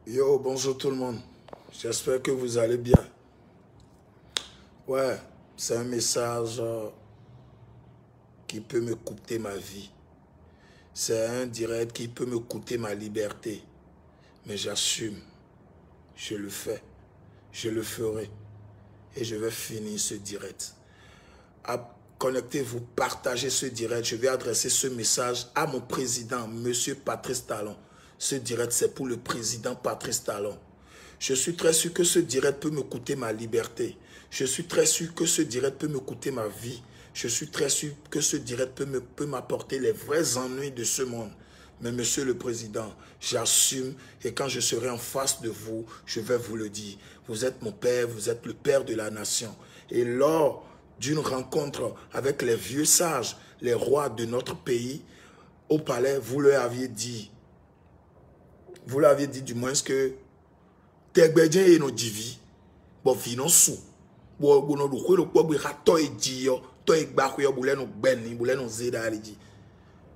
Yo, bonjour tout le monde. J'espère que vous allez bien. Ouais, c'est un message qui peut me coûter ma vie. C'est un direct qui peut me coûter ma liberté. Mais j'assume. Je le fais. Je le ferai. Et je vais finir ce direct. Connectez-vous, partagez ce direct. Je vais adresser ce message à mon président, Monsieur Patrice Talon. Ce direct, c'est pour le président Patrice Talon. Je suis très sûr que ce direct peut me coûter ma liberté. Je suis très sûr que ce direct peut me coûter ma vie. Je suis très sûr que ce direct peut m'apporter les vrais ennuis de ce monde. Mais Monsieur le Président, j'assume et quand je serai en face de vous, je vais vous le dire. Vous êtes mon père, vous êtes le père de la nation. Et lors d'une rencontre avec les vieux sages, les rois de notre pays, au palais, vous leur aviez dit du moins que Tegbedjen et nos divi, bon vinon sou, bon no do lo pogbe ka to eji yo, to egba ko yo boule no gbenni, boule no zeda aliji.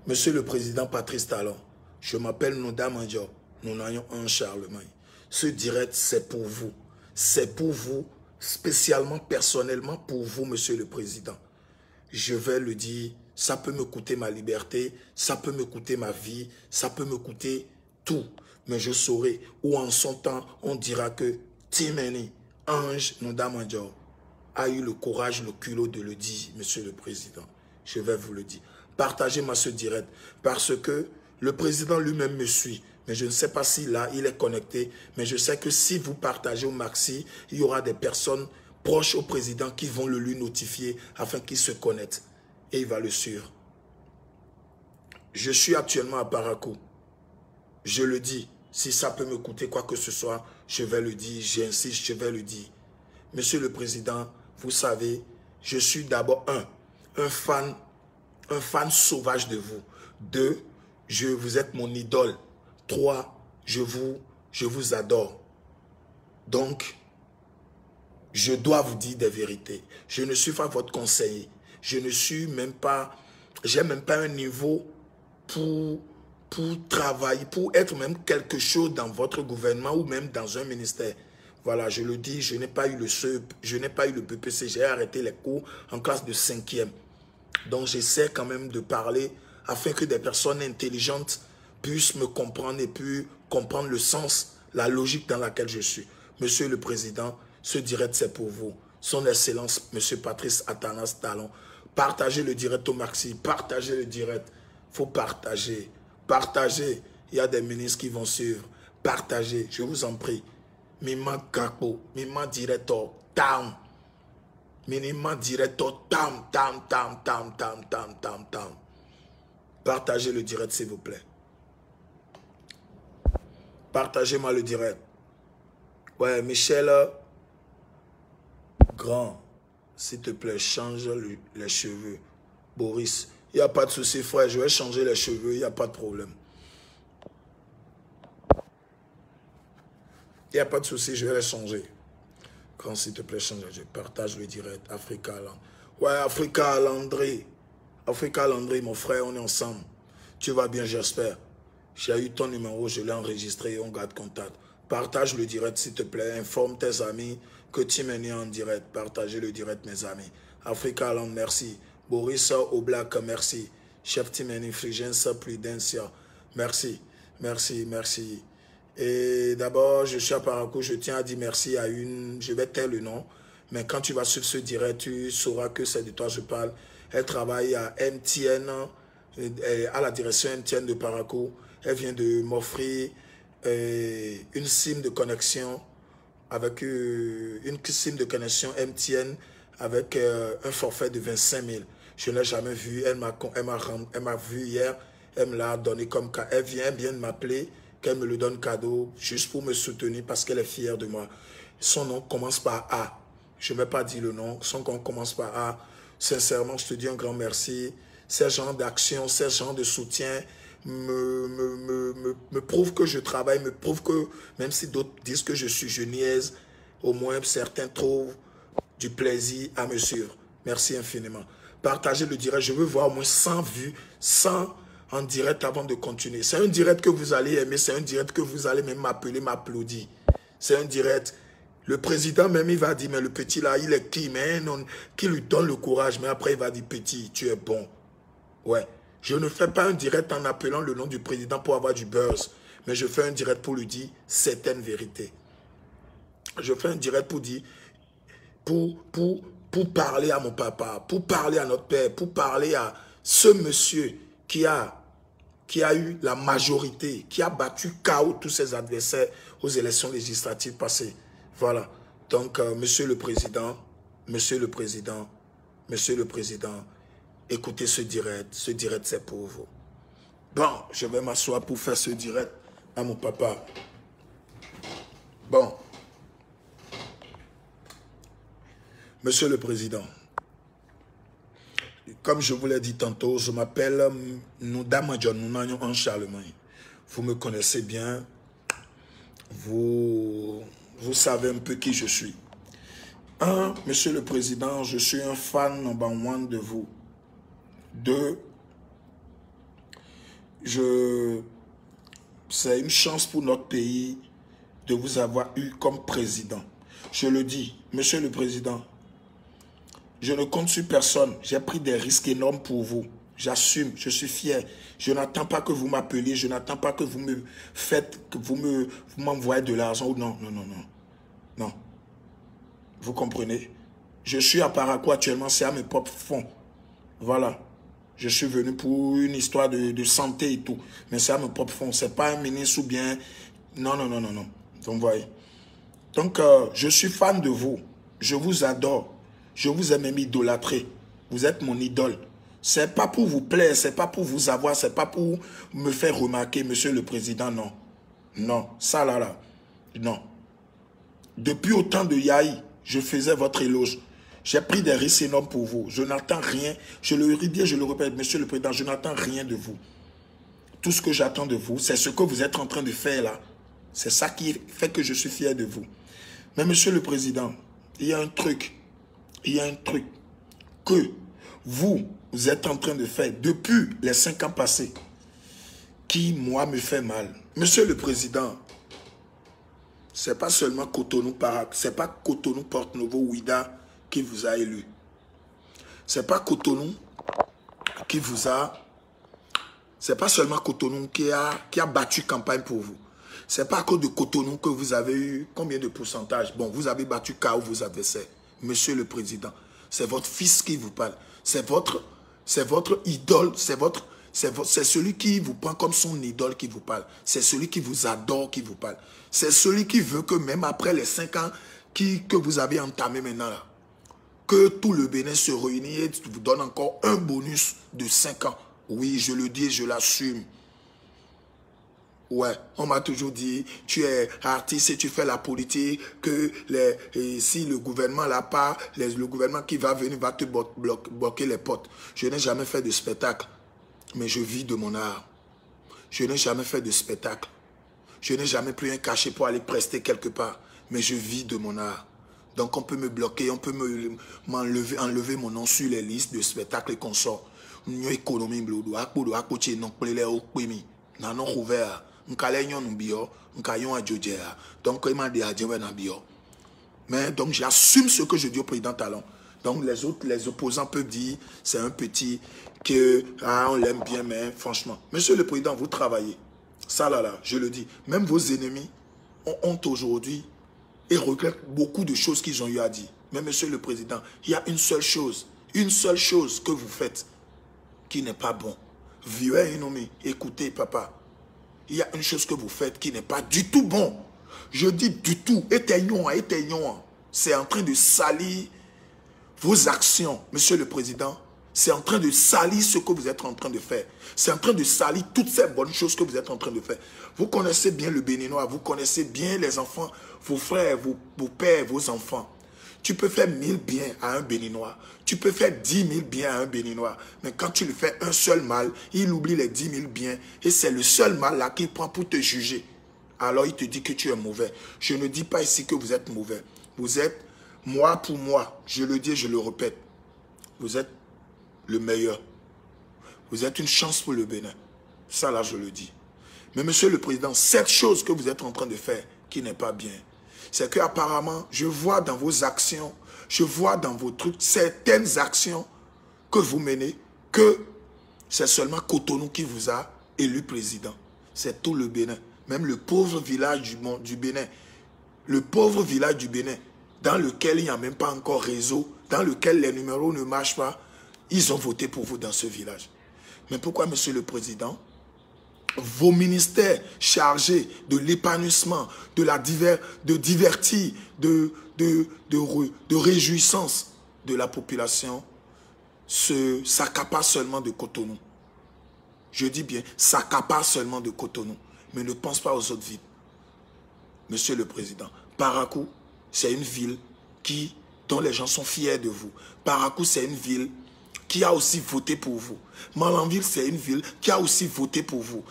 Monsieur le Président Patrice Talon, je m'appelle Nonda Mandio, nous n'ayons un Charlemagne. Ce direct, c'est pour vous. C'est pour vous, spécialement, personnellement pour vous, Monsieur le Président. Je vais le dire, ça peut me coûter ma liberté, ça peut me coûter ma vie, ça peut me coûter tout. Mais je saurai où en son temps, on dira que Timeni, Ange Nonda Mandio, a eu le courage, le culot de le dire, Monsieur le Président. Je vais vous le dire. Partagez-moi ce direct parce que le président lui-même me suit. Mais je ne sais pas si là, il est connecté. Mais je sais que si vous partagez au maxi, il y aura des personnes proches au président qui vont le lui notifier afin qu'il se connecte. Et il va le suivre. Je suis actuellement à Parakou. Je le dis. Si ça peut me coûter quoi que ce soit, je vais le dire. J'insiste, je vais le dire. Monsieur le Président, vous savez, je suis d'abord un fan sauvage de vous. 2, vous êtes mon idole. 3, je vous adore. Donc, je dois vous dire des vérités. Je ne suis pas votre conseiller. Je ne suis même pas, j'ai même pas un niveau pour travailler, pour être même quelque chose dans votre gouvernement ou même dans un ministère. Voilà, je le dis, je n'ai pas eu le CEP, je n'ai pas eu le BPC, j'ai arrêté les cours en classe de 5e. Donc j'essaie quand même de parler afin que des personnes intelligentes puissent me comprendre et puis comprendre le sens, la logique dans laquelle je suis. Monsieur le Président, ce direct c'est pour vous. Son Excellence, Monsieur Patrice Atanas Talon. Partagez le direct au maxi, partagez le direct. Il faut partager. Partagez. Il y a des ministres qui vont suivre. Partagez, je vous en prie. Mima Gakpo, Mima Director, Tam. Minima Director, Tam. Partagez le direct, s'il vous plaît. Partagez-moi le direct. Ouais, Michel, grand, s'il te plaît, change les cheveux. Boris, il n'y a pas de souci, frère, je vais changer les cheveux, il n'y a pas de problème. Il n'y a pas de souci, je vais les changer. Quand s'il te plaît, change, je partage le direct. Africa Land. Ouais, Africa Landry. Africa Landry, mon frère, on est ensemble. Tu vas bien, j'espère. J'ai eu ton numéro, je l'ai enregistré et on garde contact. Partage le direct, s'il te plaît. Informe tes amis que Tim est en direct. Partagez le direct, mes amis. Africa Land, merci. Boris Oblak, merci. Chef Timeni, Frigensa Prudencia, merci. Merci. Et d'abord, je suis à Parakou, je tiens à dire merci à une, je vais taire le nom, mais quand tu vas sur ce direct, tu sauras que c'est de toi que je parle. Elle travaille à MTN, à la direction MTN de Parakou. Elle vient de m'offrir une SIM de connexion avec une SIM de connexion MTN avec un forfait de 25 000. Je ne l'ai jamais vu, elle m'a vu hier, elle me l'a donné comme cas. Elle vient de m'appeler, qu'elle me le donne cadeau, juste pour me soutenir parce qu'elle est fière de moi. Son nom commence par A. Je ne vais pas dire le nom, son nom commence par A. Sincèrement, je te dis un grand merci. Ces genres d'actions, ces genres de soutien me prouvent que je travaille, me prouvent que même si d'autres disent que je niaise, au moins certains trouvent du plaisir à me suivre. Merci infiniment. Partagez le direct, je veux voir au moins 100 vues, 100 en direct avant de continuer. C'est un direct que vous allez aimer, c'est un direct que vous allez même m'appeler, m'applaudir. C'est un direct. Le président même, il va dire, mais le petit là, il est qui? Mais non, qui lui donne le courage. Mais après, il va dire, petit, tu es bon. Ouais. Je ne fais pas un direct en appelant le nom du président pour avoir du buzz. Mais je fais un direct pour lui dire certaines vérités. Je fais un direct pour dire, pour parler à mon papa, pour parler à notre père, pour parler à ce monsieur qui a eu la majorité, qui a battu KO tous ses adversaires aux élections législatives passées. Voilà. Donc, monsieur le président, écoutez ce direct c'est pour vous. Bon, je vais m'asseoir pour faire ce direct à mon papa. Bon. Monsieur le Président, comme je vous l'ai dit tantôt, je m'appelle Noudama John Nounagnon en Charlemagne. Vous me connaissez bien, vous savez un peu qui je suis. Monsieur le Président, je suis un fan number one de vous. 2, c'est une chance pour notre pays de vous avoir eu comme président. Je le dis, Monsieur le Président, je ne compte sur personne. J'ai pris des risques énormes pour vous. J'assume, je suis fier. Je n'attends pas que vous m'appeliez. Je n'attends pas que vous me faites, que vous m'envoyez de l'argent. Non, non, non, non. Non. Vous comprenez? Je suis à Paraguay actuellement, c'est à mes propres fonds. Voilà. Je suis venu pour une histoire de santé et tout. Mais c'est à mes propres fonds. Ce n'est pas un ministre ou bien... Non, non, non, non, non. Donc, vous voyez. Donc, je suis fan de vous. Je vous adore. Je vous ai même idolâtré. Vous êtes mon idole. Ce n'est pas pour vous plaire, ce n'est pas pour vous avoir, ce n'est pas pour me faire remarquer, Monsieur le Président, non. Non, ça là, non. Depuis autant de Yahi, je faisais votre éloge. J'ai pris des risques énormes pour vous. Je n'attends rien. Je le redis, je le répète, Monsieur le Président, je n'attends rien de vous. Tout ce que j'attends de vous, c'est ce que vous êtes en train de faire là. C'est ça qui fait que je suis fier de vous. Mais Monsieur le Président, il y a un truc que vous êtes en train de faire depuis les 5 ans passés qui, moi, me fait mal. Monsieur le Président, c'est pas seulement Cotonou Parak, c'est pas Cotonou Porte Novo Ouida qui vous a élu. C'est pas Cotonou qui vous a... C'est pas seulement Cotonou qui a battu campagne pour vous. C'est pas à cause de Cotonou que vous avez eu combien de pourcentage? Bon, vous avez battu KO vos adversaires. Monsieur le Président, c'est votre fils qui vous parle. C'est votre idole, c'est celui qui vous prend comme son idole qui vous parle. C'est celui qui vous adore qui vous parle. C'est celui qui veut que même après les 5 ans que vous avez entamé maintenant, là, que tout le Bénin se réunisse et vous donne encore un bonus de 5 ans. Oui, je le dis et je l'assume. Ouais, on m'a toujours dit, tu es artiste et tu fais la politique, que si le gouvernement l'a pas, le gouvernement qui va venir va te bloquer les portes. Je n'ai jamais fait de spectacle, mais je vis de mon art. Je n'ai jamais fait de spectacle. Je n'ai jamais pris un cachet pour aller prester quelque part, mais je vis de mon art. Donc on peut me bloquer, on peut enlever mon nom sur les listes de spectacles et consorts. Nous économie blodo, akpodo akoche non plele okpemi, nanon ouvert. Donc, mais donc j'assume ce que je dis au président Talon. Donc les opposants peuvent dire c'est un petit que on l'aime bien, mais franchement, Monsieur le Président, vous travaillez. Ça là, je le dis. Même vos ennemis ont aujourd'hui et regrettent beaucoup de choses qu'ils ont eu à dire. Mais Monsieur le Président, il y a une seule chose que vous faites qui n'est pas bon. Vieux ennemi, écoutez papa. Il y a une chose que vous faites qui n'est pas du tout bon. Je dis du tout. Éteignons. C'est en train de salir vos actions, Monsieur le Président. C'est en train de salir ce que vous êtes en train de faire. C'est en train de salir toutes ces bonnes choses que vous êtes en train de faire. Vous connaissez bien le Béninois. Vous connaissez bien les enfants, vos frères, vos pères, vos enfants. Tu peux faire 1000 biens à un Béninois. Tu peux faire 10 000 biens à un Béninois. Mais quand tu lui fais un seul mal, il oublie les 10 000 biens. Et c'est le seul mal là qu'il prend pour te juger. Alors il te dit que tu es mauvais. Je ne dis pas ici que vous êtes mauvais. Vous êtes, moi pour moi, je le dis et je le répète. Vous êtes le meilleur. Vous êtes une chance pour le Bénin. Ça, là, je le dis. Mais Monsieur le Président, cette chose que vous êtes en train de faire, qui n'est pas bien, c'est qu'apparemment, je vois dans vos actions, je vois dans vos trucs, certaines actions que vous menez, que c'est seulement Cotonou qui vous a élu président. C'est tout le Bénin. Même le pauvre village du Bénin, le pauvre village du Bénin, dans lequel il n'y a même pas encore réseau, dans lequel les numéros ne marchent pas, ils ont voté pour vous dans ce village. Mais pourquoi, Monsieur le Président, vos ministères chargés de l'épanouissement, de divertir, de réjouissance de la population s'accaparent seulement de Cotonou? Je dis bien, s'accaparent seulement de Cotonou, mais ne pense pas aux autres villes. Monsieur le Président, Parakou, c'est une ville dont les gens sont fiers de vous. Parakou, c'est une ville qui a aussi voté pour vous. Malanville, c'est une ville qui a aussi voté pour vous.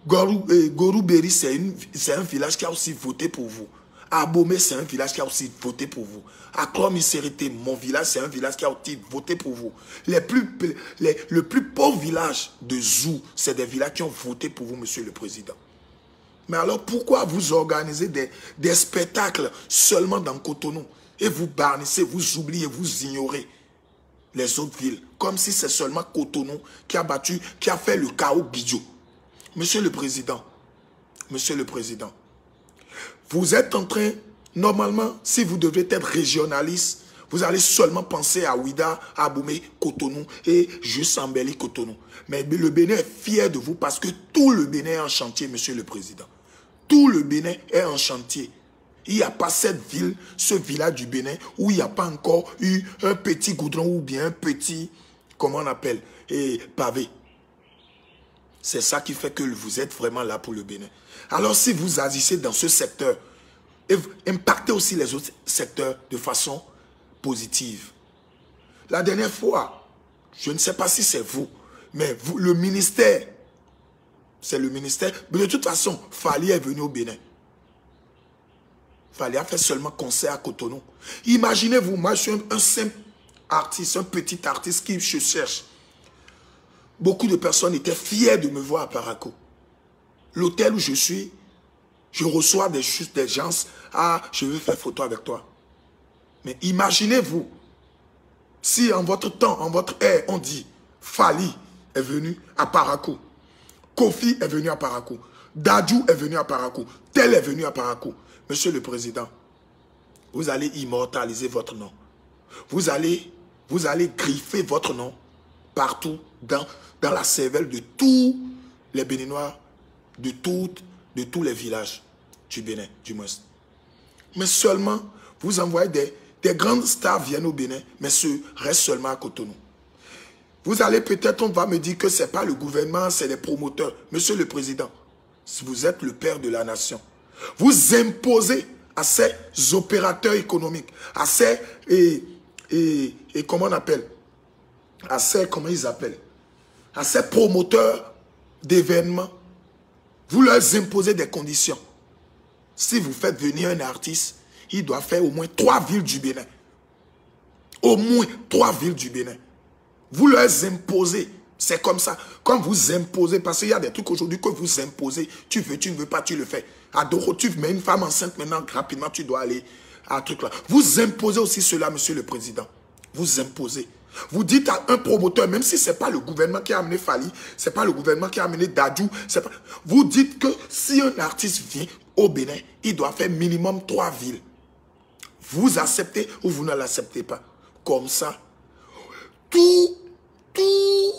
Goruberi, c'est un village qui a aussi voté pour vous. Abomey, c'est un village qui a aussi voté pour vous. Aklom-Isserité, mon village, c'est un village qui a aussi voté pour vous. Le plus pauvre village de Zou, c'est des villages qui ont voté pour vous, Monsieur le Président. Mais alors, pourquoi vous organisez des spectacles seulement dans Cotonou et vous barnissez, vous oubliez, vous ignorez les autres villes, comme si c'est seulement Cotonou qui a fait le chaos Bidjo. Monsieur le Président, vous êtes en train, normalement, si vous devez être régionaliste, vous allez seulement penser à Ouida, à Abomey, Cotonou et juste Ambeli, Cotonou. Mais le Bénin est fier de vous parce que tout le Bénin est en chantier, Monsieur le Président. Tout le Bénin est en chantier. Il n'y a pas cette ville, ce village du Bénin, où il n'y a pas encore eu un petit goudron ou bien un petit, comment on appelle, pavé. C'est ça qui fait que vous êtes vraiment là pour le Bénin. Alors si vous agissez dans ce secteur, impactez aussi les autres secteurs de façon positive. La dernière fois, je ne sais pas si c'est vous, mais vous, le ministère, c'est le ministère. Mais de toute façon, Fali est venu au Bénin. Fali a fait seulement concert à Cotonou. Imaginez-vous, moi je suis un simple artiste, un petit artiste qui se cherche. Beaucoup de personnes étaient fiers de me voir à Parakou. L'hôtel où je suis, je reçois des gens. Ah, je veux faire photo avec toi. Mais imaginez-vous, si en votre temps, en votre ère, on dit Fali est venu à Parakou. Kofi est venu à Parakou. Dadju est venu à Parakou. Tel est venu à Parakou. Monsieur le Président, vous allez immortaliser votre nom. Vous allez griffer votre nom partout dans la cervelle de tous les Béninois, de tous les villages du Bénin, du moins. Mais seulement, vous envoyez des grandes stars viennent au Bénin, mais restent seulement à Cotonou. Vous allez peut-être, on va me dire que ce n'est pas le gouvernement, c'est les promoteurs. Monsieur le Président, vous êtes le père de la nation. Vous imposez à ces opérateurs économiques, à ces, comment on appelle, à ces, comment ils appellent, à ces promoteurs d'événements, vous leur imposez des conditions. Si vous faites venir un artiste, il doit faire au moins 3 villes du Bénin. Au moins 3 villes du Bénin. Vous leur imposez. C'est comme ça. Quand vous imposez, parce qu'il y a des trucs aujourd'hui que vous imposez, tu veux, tu ne veux pas, tu le fais. À Doro, tu mets une femme enceinte maintenant, rapidement, tu dois aller à un truc là. Vous imposez aussi cela, Monsieur le Président. Vous imposez. Vous dites à un promoteur, même si ce n'est pas le gouvernement qui a amené Fali, ce n'est pas le gouvernement qui a amené Dadju, vous dites que si un artiste vient au Bénin, il doit faire minimum 3 villes. Vous acceptez ou vous ne l'acceptez pas. Comme ça, tous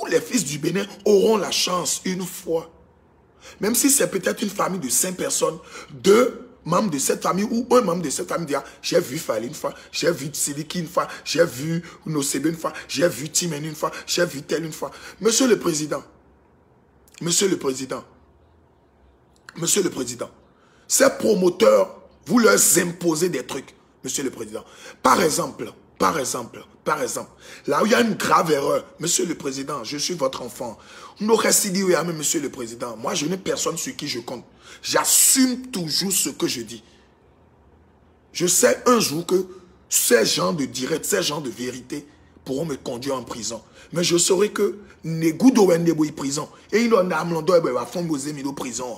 les fils du Bénin auront la chance une fois. Même si c'est peut-être une famille de 5 personnes, 2 membres de cette famille ou un membre de cette famille dira, j'ai vu Fali une fois, j'ai vu Tsiliki une fois, j'ai vu Nosebe une fois, j'ai vu Timen une fois, j'ai vu tel une fois. Monsieur le Président, ces promoteurs, vous leur imposez des trucs, Monsieur le Président. Par exemple, là où il y a une grave erreur, Monsieur le Président, je suis votre enfant. Monsieur le Président, moi je n'ai personne sur qui je compte. J'assume toujours ce que je dis. Je sais un jour que ces gens de direct, ces gens de vérité pourront me conduire en prison. Mais je saurai que les goudo en prison. Et il en a amené à fond de prison.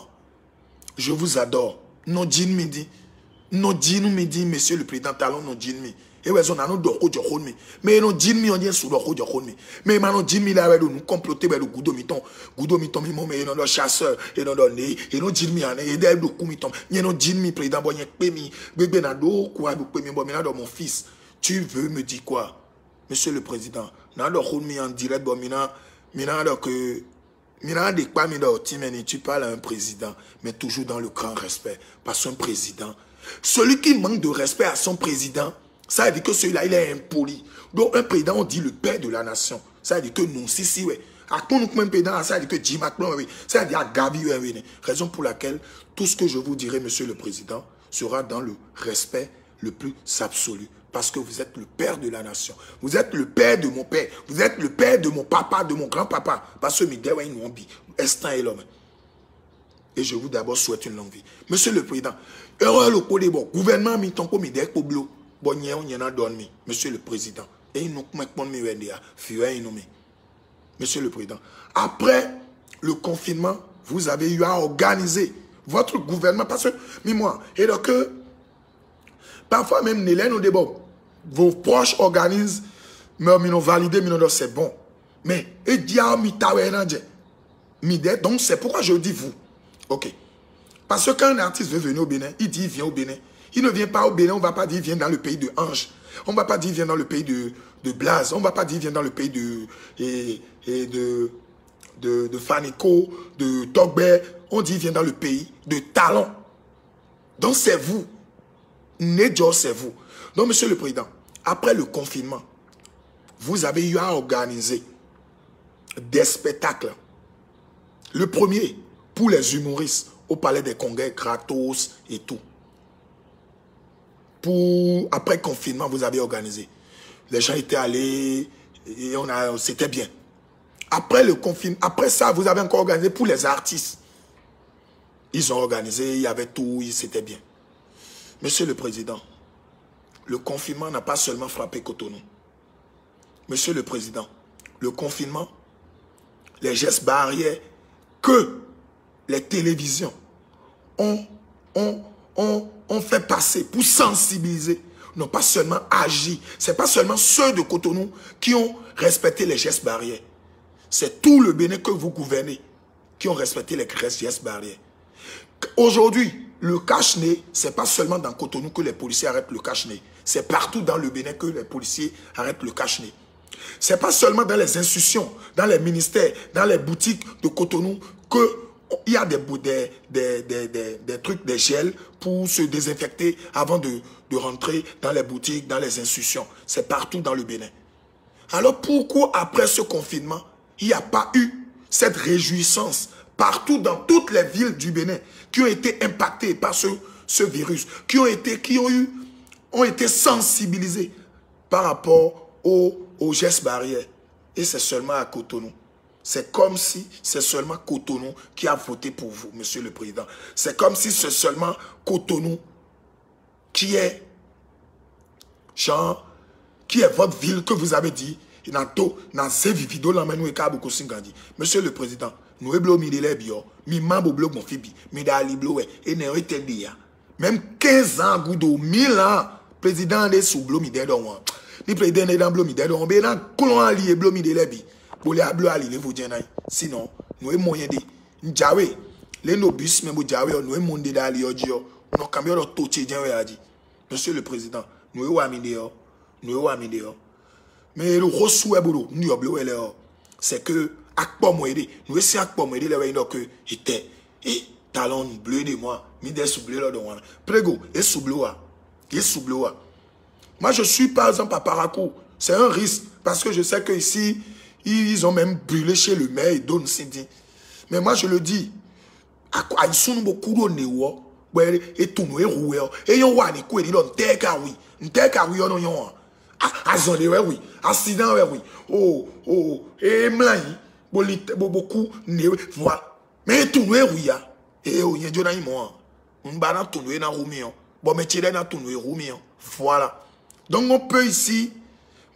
Je vous adore. Non, Jin midi. Non, Jin midi, monsieur le président Talon, non, Jin mi. Et ouais, on a nos doko de mi. Mais non, Jin mi, on dit sous doko de mi. Mais maintenant, Jin mi, là, nous comploter le goudo miton. Goudo miton, mais non, chasseur, et non, et non, Jin mi, et d'ailleurs, le coup miton. Et non, Jin mi, président, bon, y a pémi. Bébé, nado, quoi, le pémi, bon, mais mon fils. Tu veux me dire quoi? Monsieur le président, nado, mi en direct, bon, maintenant, que. Tu parles à un président, mais toujours dans le grand respect. Parce qu'un président, celui qui manque de respect à son président, ça veut dire que celui-là, il est impoli. Donc, un président, on dit le père de la nation. Ça veut dire que nous, si, ouais. À quoi nous, un président, ça veut dire que Jim Macron, oui. Ça veut dire à Gabi, oui. Raison pour laquelle, tout ce que je vous dirai, monsieur le président, sera dans le respect le plus absolu. Parce que vous êtes le père de la nation. Vous êtes le père de mon père. Vous êtes le père de mon papa, de mon grand-papa. Parce que Midewa nous ont dit, Estin est l'homme. Et je vous d'abord souhaite une longue vie. Monsieur le président, heureux le code bon, gouvernement mi tonko mi dek poblo, bon y en a donné. Monsieur le président, et nous mi wendia, monsieur le président. Après le confinement, vous avez eu à organiser votre gouvernement parce que, moi, et donc parfois même, vos proches organisent, mais ils validé, mais c'est bon. Mais, donc c'est pourquoi je dis vous. Ok. Parce que quand un artiste veut venir au Bénin, il dit il vient au Bénin. Il ne vient pas au Bénin, on ne va pas dire il vient dans le pays de Ange. On ne va pas dire il vient dans le pays de Blaze. On ne va pas dire il vient dans le pays de Fanico, de Togbe. On dit il vient dans le pays de Talon. Donc c'est vous. Nedjo, c'est vous. Donc, monsieur le président, après le confinement, vous avez eu à organiser des spectacles. Le premier, pour les humoristes, au Palais des Congrès, gratos et tout. Après le confinement, vous avez organisé. Les gens étaient allés et c'était bien. Après le confinement, après ça, vous avez encore organisé pour les artistes. Ils ont organisé, il y avait tout, c'était bien. Monsieur le président, le confinement n'a pas seulement frappé Cotonou. Monsieur le président, le confinement, les gestes barrières que les télévisions ont fait passer pour sensibiliser, n'ont pas seulement agi. Ce n'est pas seulement ceux de Cotonou qui ont respecté les gestes barrières. C'est tout le Bénin que vous gouvernez qui ont respecté les gestes barrières. Aujourd'hui, le cache-nez, ce n'est pas seulement dans Cotonou que les policiers arrêtent le cache-nez. C'est partout dans le Bénin que les policiers arrêtent le cache-nez. Ce n'est pas seulement dans les institutions, dans les ministères, dans les boutiques de Cotonou qu'il y a des trucs, des gels pour se désinfecter avant de rentrer dans les boutiques, dans les institutions. C'est partout dans le Bénin. Alors pourquoi après ce confinement, il n'y a pas eu cette réjouissance partout dans toutes les villes du Bénin qui ont été impactées par ce virus, qui ont été sensibilisés par rapport aux gestes barrières. Et c'est seulement à Cotonou. C'est comme si c'est seulement Cotonou qui a voté pour vous, monsieur le président. C'est comme si c'est seulement Cotonou qui est votre ville que vous avez dit. Monsieur le président, nous avons mis les bio, même 15 ans, 1000 ans, président est sous blomi de l'on. Ni président est dans blomi de l'on, mais dans colon allié blomi de l'ebi. Pour les bleu allié, vous dites, sinon, nous avons moyen de Njawe, les nobus, même Njawe, nous avons monde d'allié, nous avons camion de toché, monsieur le président, nous avons amidéo, mais le reçu est boulot, nous avons c'est que, nous essayons de les que était, et talon bleu de moi, mide sous bleu là de moi. Prego, et sous bleu. Moi, je suis par exemple à Parakou. C'est un risque, parce que je sais que ici, ils ont même brûlé chez le maire et Don Cindy. Mais moi, je le dis, ils sont beaucoup de néo, et tout nous est roué, et yon wani quoi, ils ont teka oui, yon yon. Azonde oui, accident oui, et mlai, beaucoup néo, voilà. Mais tout nous est roué, et on y est déjà moi. On va tout nous est dans roumien, bon mais tu es dans tout nous est roumien, voilà. Donc on peut ici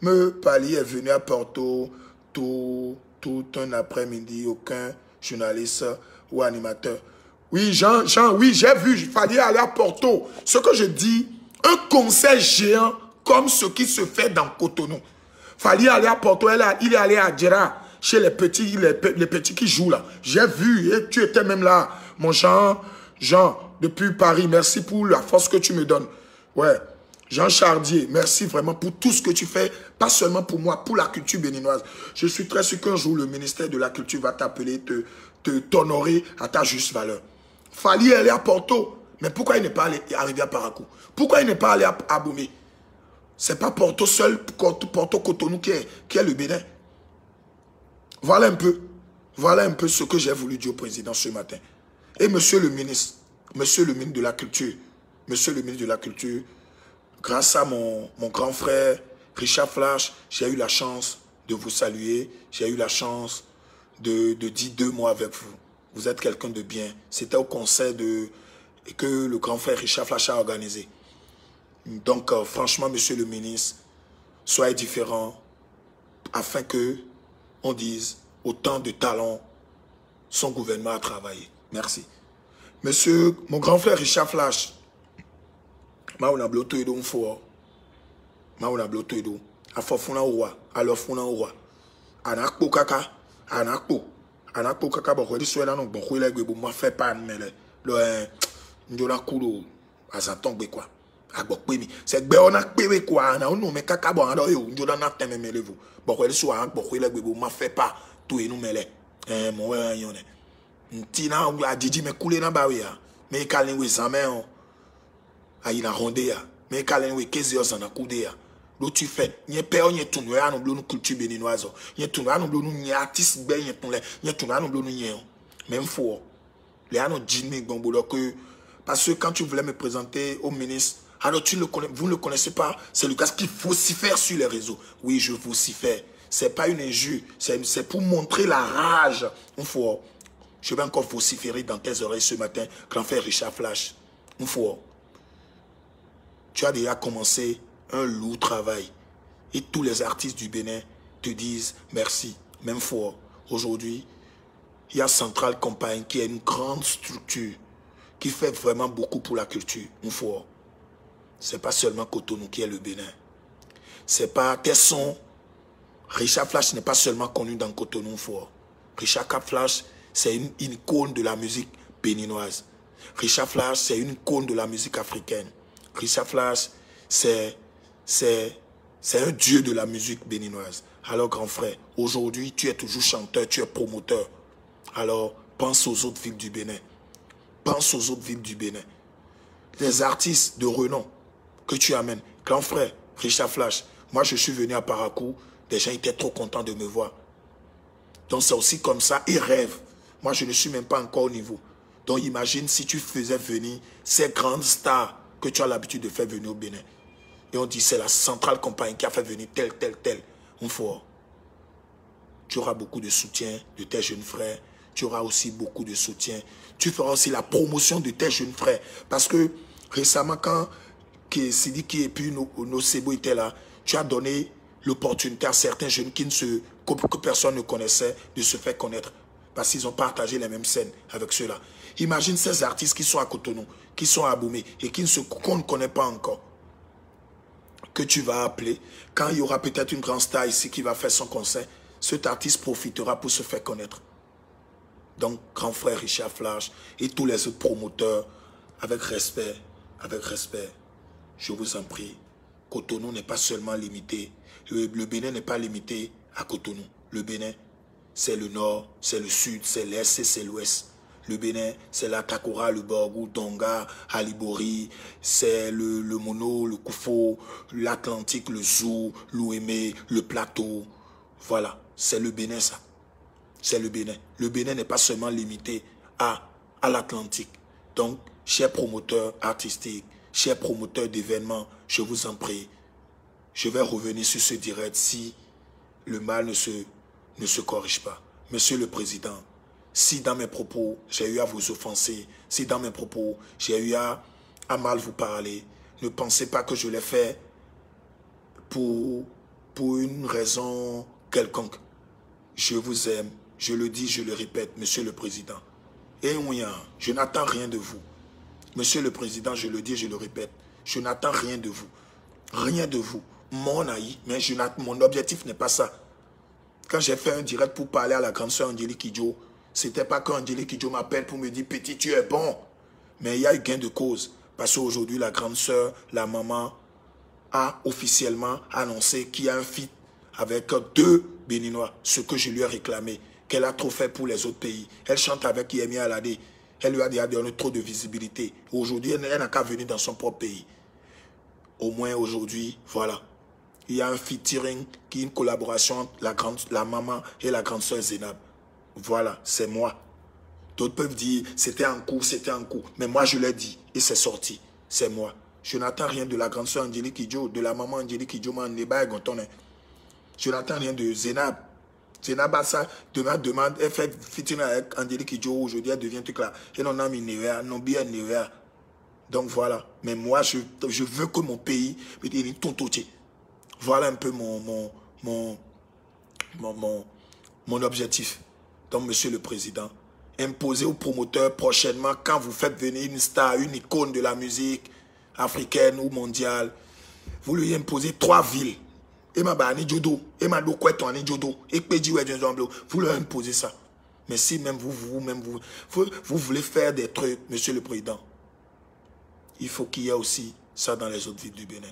Me Pali est venu à Porto tout un après-midi, aucun journaliste ou animateur. Oui, Jean, oui, j'ai vu, il fallait aller à Porto. Ce que je dis, un concert géant comme ce qui se fait dans Cotonou. Fallait aller à Porto, il est allé à Djera, chez les petits qui jouent là. J'ai vu, et tu étais même là. Mon Jean, depuis Paris, merci pour la force que tu me donnes. Ouais, Jean Chardier, merci vraiment pour tout ce que tu fais, pas seulement pour moi, pour la culture béninoise. Je suis très sûr qu'un jour, le ministère de la Culture va t'appeler, t'honorer à ta juste valeur. Fallait aller à Porto, mais pourquoi il n'est pas arrivé à Parakou? Pourquoi il n'est pas allé à Abomey? C'est pas Porto seul, Porto Cotonou qui est le Bénin. Voilà un peu ce que j'ai voulu dire au président ce matin. Et monsieur le ministre de la Culture, grâce à mon grand frère Richard Flash, j'ai eu la chance de vous saluer, j'ai eu la chance de dire 2 mots avec vous. Vous êtes quelqu'un de bien. C'était au concert que le grand frère Richard Flash a organisé. Donc, franchement, monsieur le ministre, soyez différent afin que on dise autant de talent son gouvernement a travaillé. Merci. Monsieur, mon grand frère Richard Flash, mauna bloto edo mfo, mauna bloto edo, afofuna owa, alofuna owa, anakpo kaka, anakpo kaka boko di swela no boko ile gbe bo ma fe pan mele, lo njola kudo azanton gbe kwa. C'est que on a payé quoi, on a nous mais kaka bon alors yo njola na teme mele vous. Boko di swela boko ile gbe bo ma fe pas tout et nous mele. Mo yone. Ntina a didi me koule na ba we ya. Me kalin we zamen on. Ayi na ronde ya. Me kalin we 15 heures na kude ya. Lo tu fais, nye pe on nye tunu ya no blo nou culture béninoise. Nye tunu ya no blo nou nye artiste be nye tunu le, nye tunu ya no blo nou nye. Même fou. Les ano djinmi gbongbo que parce que quand tu voulais me présenter au ministre, alors vous ne le connaissez pas, c'est Lucas qui vocifère sur les réseaux. Oui, je vocifère. C'est pas une injure, c'est pour montrer la rage. Je vais encore vociférer dans tes oreilles ce matin, grand frère Richard Flash. Tu as déjà commencé un lourd travail. Et tous les artistes du Bénin te disent merci. Même fort. Aujourd'hui, il y a Central Campagne qui est une grande structure qui fait vraiment beaucoup pour la culture. Ce n'est pas seulement Cotonou qui est le Bénin. C'est pas tes sons. Richard Flash n'est pas seulement connu dans Cotonou fort. Richard Flash, c'est une icône de la musique béninoise. Richard Flash, c'est une icône de la musique africaine. Richard Flash, c'est un dieu de la musique béninoise. Alors, grand frère, aujourd'hui, tu es toujours chanteur, tu es promoteur. Alors, pense aux autres villes du Bénin. Pense aux autres villes du Bénin. Les artistes de renom que tu amènes. Grand frère, Richard Flash, moi, je suis venu à Parakou. Les gens étaient trop contents de me voir. Donc, c'est aussi comme ça. Ils rêvent. Moi, je ne suis même pas encore au niveau. Donc, imagine si tu faisais venir ces grandes stars que tu as l'habitude de faire venir au Bénin. Et on dit, c'est la Centrale Campagne qui a fait venir tel. Tu auras beaucoup de soutien de tes jeunes frères. Tu auras aussi beaucoup de soutien. Tu feras aussi la promotion de tes jeunes frères. Parce que récemment, quand Sidiki et puis Nosebo étaient là, tu as donné l'opportunité à certains jeunes que personne ne connaissait de se faire connaître. Parce qu'ils ont partagé les mêmes scènes avec ceux-là. Imagine ces artistes qui sont à Cotonou, qui sont à Abomey et qu'on ne connaît pas encore. Que tu vas appeler. Quand il y aura peut-être une grande star ici qui va faire son concert, cet artiste profitera pour se faire connaître. Donc, grand frère Richard Flash et tous les autres promoteurs, avec respect, je vous en prie, Cotonou n'est pas seulement limité. Le Bénin n'est pas limité à Cotonou. Le Bénin, c'est le nord, c'est le sud, c'est l'est et c'est l'ouest. Le Bénin, c'est la Takora, le Borgou, Tonga, Halibori, c'est le Mono, le Koufo, l'Atlantique, le Zou, l'Ouémé, le Plateau. Voilà, c'est le Bénin ça. C'est le Bénin. Le Bénin n'est pas seulement limité à l'Atlantique. Donc, chers promoteurs artistiques, chers promoteurs d'événements, je vous en prie, je vais revenir sur ce direct si le mal ne se corrige pas. Monsieur le Président, si dans mes propos, j'ai eu à vous offenser, si dans mes propos, j'ai eu à mal vous parler, ne pensez pas que je l'ai fait pour pour une raison quelconque. Je vous aime, je le dis, je le répète, Monsieur le Président. Et oui, je n'attends rien de vous. Monsieur le Président, je le dis, je le répète, je n'attends rien de vous. Rien de vous. Mon aïe, mais mon objectif n'est pas ça. Quand j'ai fait un direct pour parler à la grande sœur Angélique Kidjo, c'était pas quand Angélique Kidjo m'appelle pour me dire « Petit, tu es bon ». Mais il y a eu gain de cause. Parce qu'aujourd'hui, la grande sœur, la maman, a officiellement annoncé qu'il y a un feat avec 2 Béninois. Ce que je lui ai réclamé, qu'elle a trop fait pour les autres pays. Elle chante avec Yemi Alade. Elle lui a déjà donné trop de visibilité. Aujourd'hui, elle n'a qu'à venir dans son propre pays. Au moins aujourd'hui, voilà. Il y a un featuring qui est une collaboration entre la maman et la grande sœur Zénab. Voilà, c'est moi. D'autres peuvent dire, c'était en cours, c'était en cours. Mais moi, je l'ai dit, et c'est sorti. C'est moi. Je n'attends rien de la grande sœur Angélique Kidjo, de la maman Angélique Kidjo, je n'attends rien de Zénab. Zénab a ça, demande, elle fait featuring avec Angélique Kidjo, aujourd'hui, elle devient tout là. Et non, non, non, bien, donc voilà. Mais moi, je veux que mon pays me dise tout. Voilà un peu mon objectif. Donc, Monsieur le Président, imposez aux promoteurs prochainement, quand vous faites venir une star, une icône de la musique africaine ou mondiale, vous lui imposez 3 villes. Et ma bani jodo, et ma do kweto ani jodo, et pédi ouais vous leur imposez ça. Mais si même vous voulez faire des trucs, Monsieur le Président, il faut qu'il y ait aussi ça dans les autres villes du Bénin.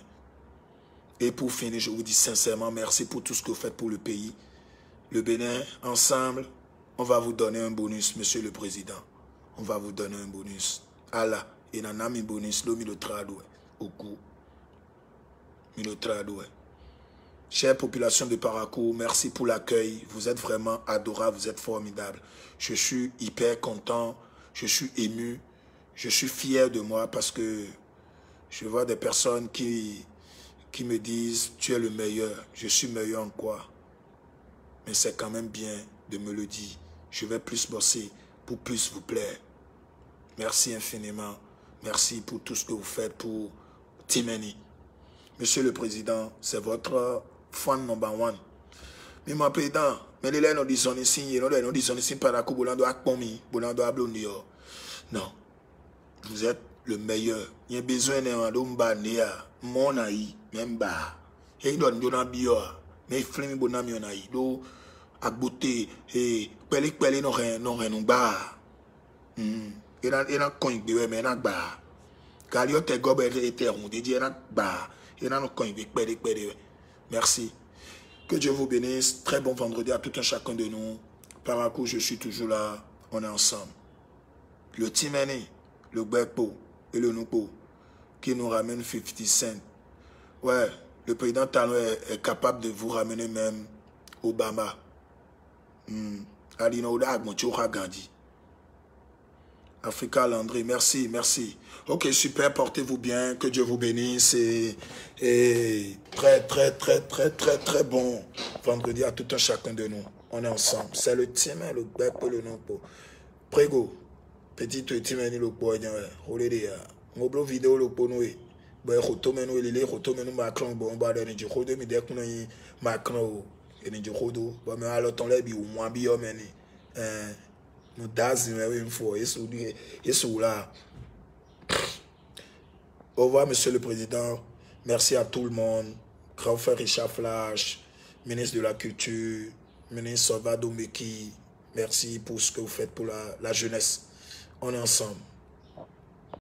Et pour finir, je vous dis sincèrement merci pour tout ce que vous faites pour le pays. Le Bénin, ensemble, on va vous donner un bonus, Monsieur le Président. On va vous donner un bonus. Allah, et nana mi bonus, lo mi le tradoué, au coup. Mi le tradoué. Chère population de Parakou, merci pour l'accueil. Vous êtes vraiment adorables, vous êtes formidables. Je suis hyper content, je suis ému, je suis fier de moi parce que je vois des personnes qui me disent « Tu es le meilleur ». Je suis meilleur en quoi? Mais c'est quand même bien de me le dire. Je vais plus bosser pour plus vous plaire. Merci infiniment. Merci pour tout ce que vous faites pour Timeni. Monsieur le Président, c'est votre fan number 1. Mais mon président, mais les gens disent ici, nous disons ici par la coupe, bolando akpomi, bolando ablondio. Non, vous êtes le meilleur. Il y a besoin d'un dombanea, mon aïe, même bas. Et il donne un bio, mais il flemme bonami on aïe. Do agboté et peli non rien bas. Et na coin de mais na bas. Car il y a des gobelins et on dit na bas. Et na coin de peli. Merci. Que Dieu vous bénisse. Très bon vendredi à tout un chacun de nous. Parakou, je suis toujours là. On est ensemble. Le Timeni, le Gbekpo et le Nupo qui nous ramènent 50 cents. Ouais, le président Talon est capable de vous ramener même Obama. Alino Agmochoura Gandhi. Africa Landry, merci, merci. Ok, super, portez-vous bien, que Dieu vous bénisse et très bon vendredi à tout un chacun de nous. On est ensemble. C'est le team, le Gbekpo, le Nupo. Prego, petit team, le boy, roulez des mobile vidéo, le ponoué. Bon, rotomeno, il rotomeno, Macron, bon, bah, les gens, rodo, mais dès qu'on a Macron, et les gens, rodo, bon, mais alors, ton lait, ou moins bien, mais, nous dansons, mais une fois, et sous là. Au revoir, Monsieur le Président. Merci à tout le monde. Grand frère Richard Flash, ministre de la Culture, ministre Salvador Meki. Merci pour ce que vous faites pour la jeunesse. On est ensemble.